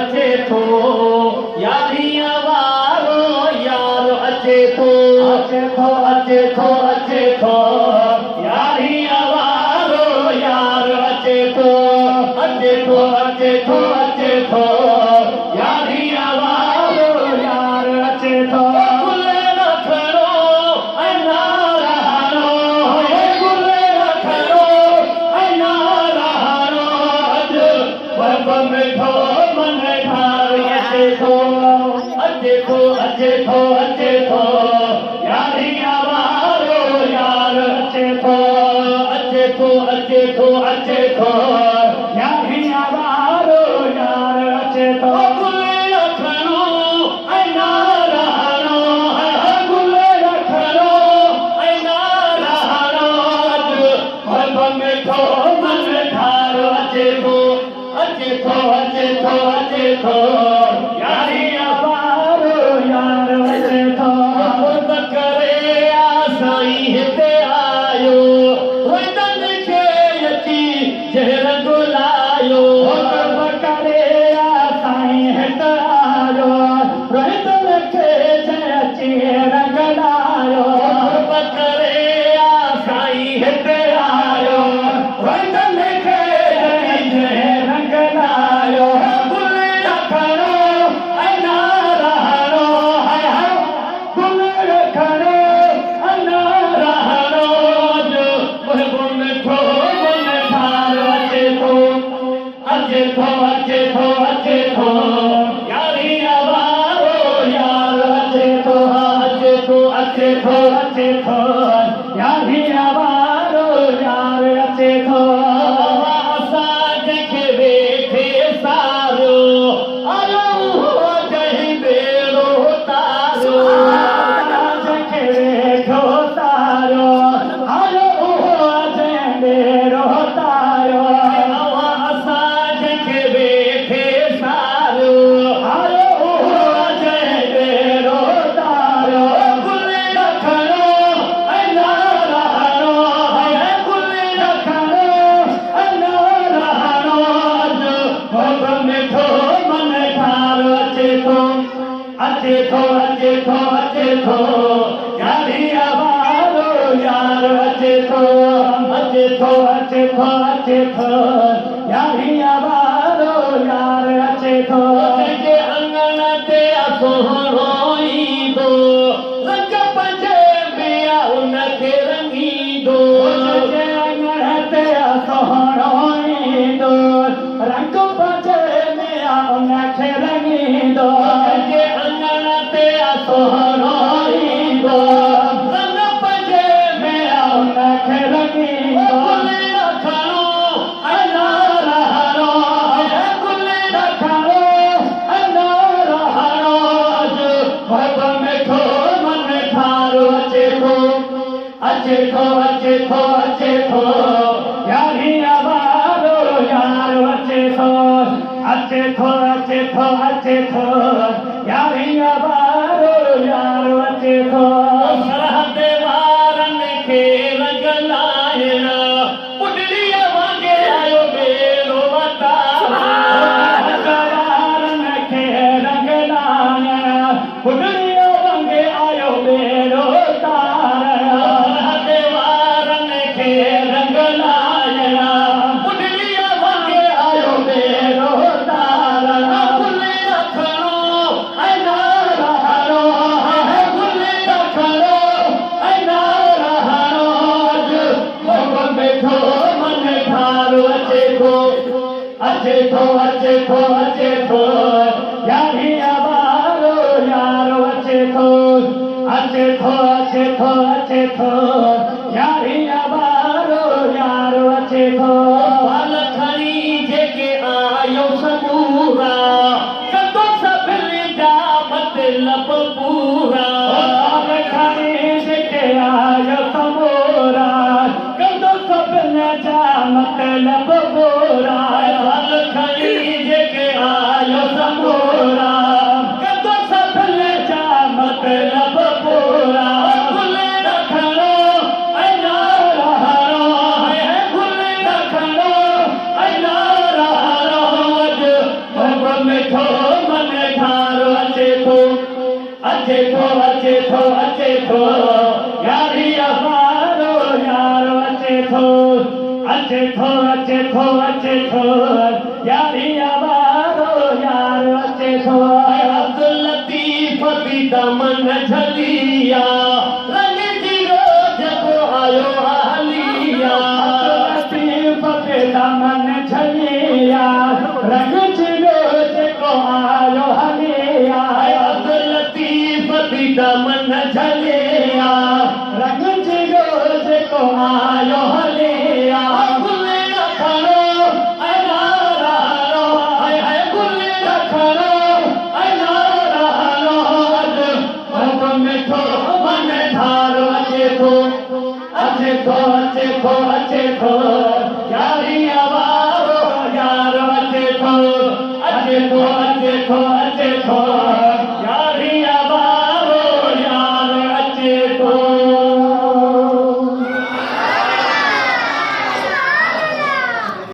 अचे थो यारियां वारो यार अचे थो यारियां वारो यार अचे थो यारियां वारो यार अचे थो गुले न खणो ऐं नारा हणो गुले न खणो ऐं नारा हणो अॼु बब मिठो मन ठार अचे थो यारियां वारो यार अचे थो यारियां वारो यार अचे थो गुले न खणो ऐं नारा हणो गुले न खणो ऐं नारा हणो अॼु बब मिठो मन ठार अचे थो यारियां वारो यार अचे थो करे साईं हिते आयो वतन खे अची जहर घुलायो करे साईं हिते आयो वतन खे अची रंग लायो करे साईं हिते आयो वतन खे रंग लायो गुले न खणो ऐं नारा हणो गुले न खणो ऐं नारा हणो अॼु बब मिठो मन ठार अचे थो यारियां वारो यार अचे थो यारियां वारो यार अचे थो असां जंहिंखे वेठे सारो आयो जंहिं बेड़ो तारो जंहिंखे वेठो सारो आयो जंहिं बेड़ो तारो असां जंहिंखे वेठे सारो आयो जंहिं बेड़ो तारो गुले न खणो ऐं नारा हणो गुले न खणो ऐं नारा हणो अॼु बब मिठो मन ठार अचे थो यारियां वारो यार अचे थो यारियां वारो यार अचे थो जंहिंजे अंगण ते सोहणो ईंदो रंग पंजे ॿिया उनखे रंगींदो जंहिंजे अंगण ते सोहणो ईंदो रंग पंजे ॿिया उनखे रंगींदो जंहिंजे अंगण ते सोहणो ईंदो रंग पंजे ॿिया उनखे रंगींदो गुले न खणो ऐं नारा हणो गुले न खणो ऐं नारा हणो अॼु बब मिठो मन ठार अचे थो यारियां वारो यार अचे थो यारियां वारो यार अचे थो सरहद वारनि खे रंग लाहिण पुॾड़ीअ वांगुरु आयो बेड़ो सरहद वारनि खे रंग लाहिण पुॾड़ीअ वांगुरु आयो बेड़ो सरहद वारनि खे रंग लाहिण पुॾड़ीअ वांगुरु आयो बेड़ो गुले न खणो ऐं नारा हणो गुले न खणो ऐं नारा हणो अॼु बब मिठो मन ठार अचे थो यारियां वारो यार अचे थो यारियां वारो यार अचे थो फल खणी जेके आयो सबूरा कंदो सभिनी जा मतिलब पूरा फल खणी जेके आयो सबूरा कंदो सभिनी जा मतिलब पूरा फल खणी जेके आयो सबूरा कंदो सभिनी जा मतिलब पूरा गुले न खणो यारी आवारो यार अचे थो अब्दुल लतीफ भी दमन झलिया रंग जी रोज को आयो हलिया लतीफ भी दमन झलिया रंग जी रोज को आयो हलिया अब्दुल लतीफ भी दमन झलिया रंग जी रोज को आयो हलिया अचे थो यारी आवारो यार अचे थो